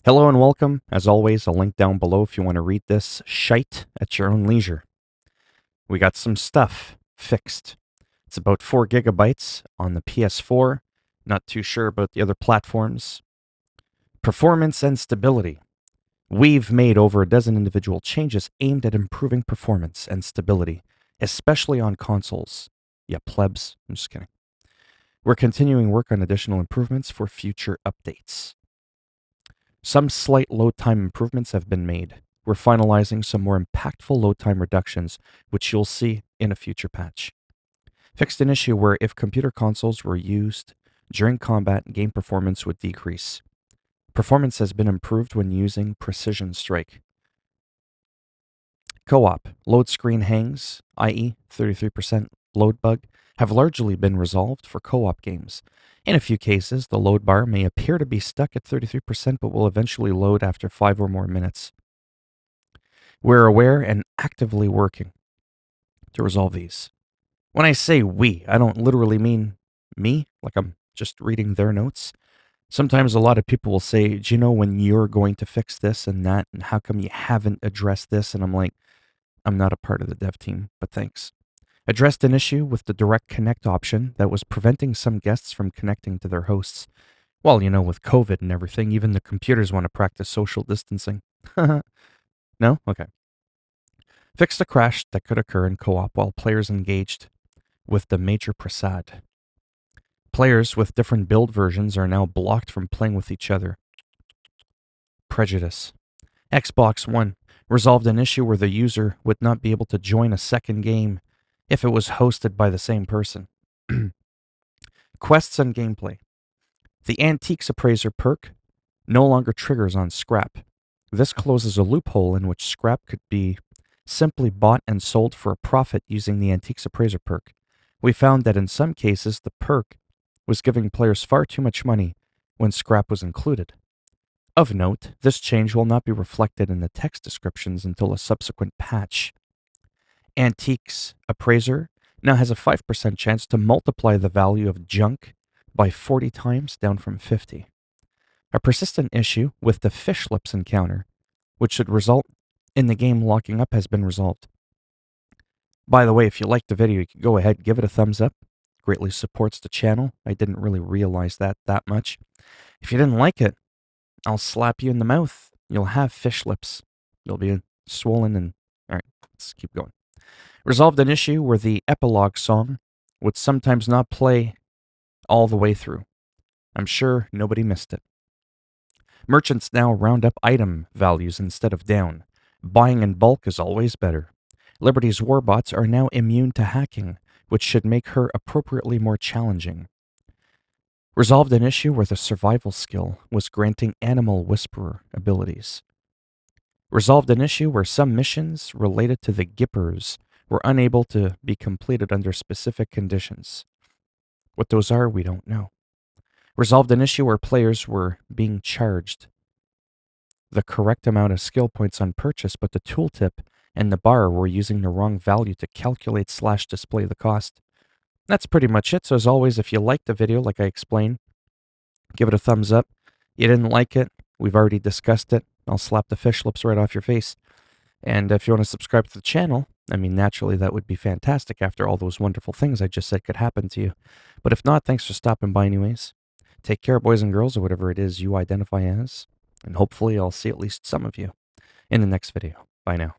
Hello and welcome. As always, a link down below if you want to read this shite at your own leisure. We got some stuff fixed. It's about 4 gigabytes on the PS4. Not too sure about the other platforms. Performance and stability. We've made over a dozen individual changes aimed at improving performance and stability, especially on consoles. Yeah, plebs. I'm just kidding. We're continuing work on additional improvements for future updates. Some slight load time improvements have been made. We're finalizing some more impactful load time reductions, which you'll see in a future patch. Fixed an issue where if computer consoles were used during combat, game performance would decrease. Performance has been improved when using Precision Strike. Co-op, load screen hangs, i.e. 33% load bug, have largely been resolved for co-op games. In a few cases, the load bar may appear to be stuck at 33% but will eventually load after 5 or more minutes. We're aware and actively working to resolve these. When I say we, I don't literally mean me, like I'm just reading their notes. Sometimes a lot of people will say, do you know when you're going to fix this and that, and how come you haven't addressed this? And I'm like, I'm not a part of the dev team, but thanks. Addressed an issue with the direct connect option that was preventing some guests from connecting to their hosts. Well, with COVID and everything, even the computers want to practice social distancing. No? Okay. Fixed a crash that could occur in co-op while players engaged with the Major Prasad. Players with different build versions are now blocked from playing with each other. Prejudice. Xbox One resolved an issue where the user would not be able to join a second game if it was hosted by the same person. Quests and gameplay. The Antiques Appraiser perk no longer triggers on scrap. This closes a loophole in which scrap could be simply bought and sold for a profit using the Antiques Appraiser perk. We found that in some cases the perk was giving players far too much money when scrap was included. Of note, this change will not be reflected in the text descriptions until a subsequent patch. Antiques Appraiser now has a 5% chance to multiply the value of junk by 40 times, down from 50. A persistent issue with the fish lips encounter, which should result in the game locking up, has been resolved. By the way, if you liked the video, you can go ahead and give it a thumbs up. Greatly supports the channel. I didn't really realize that much. If you didn't like it, I'll slap you in the mouth. You'll have fish lips. You'll be swollen and... Alright, let's keep going. Resolved an issue where the epilogue song would sometimes not play all the way through. I'm sure nobody missed it. Merchants now round up item values instead of down. Buying in bulk is always better. Liberty's warbots are now immune to hacking, which should make her appropriately more challenging. Resolved an issue where the survival skill was granting Animal Whisperer abilities. Resolved an issue where some missions related to the Gippers were unable to be completed under specific conditions. What those are, we don't know. Resolved an issue where players were being charged the correct amount of skill points on purchase, but the tooltip and the bar were using the wrong value to calculate/display the cost. That's pretty much it. So as always, if you liked the video, like I explained, give it a thumbs up. You didn't like it, we've already discussed it. I'll slap the fish lips right off your face. And if you want to subscribe to the channel, naturally that would be fantastic after all those wonderful things I just said could happen to you. But if not, thanks for stopping by anyways. Take care, boys and girls, or whatever it is you identify as. And hopefully I'll see at least some of you in the next video. Bye now.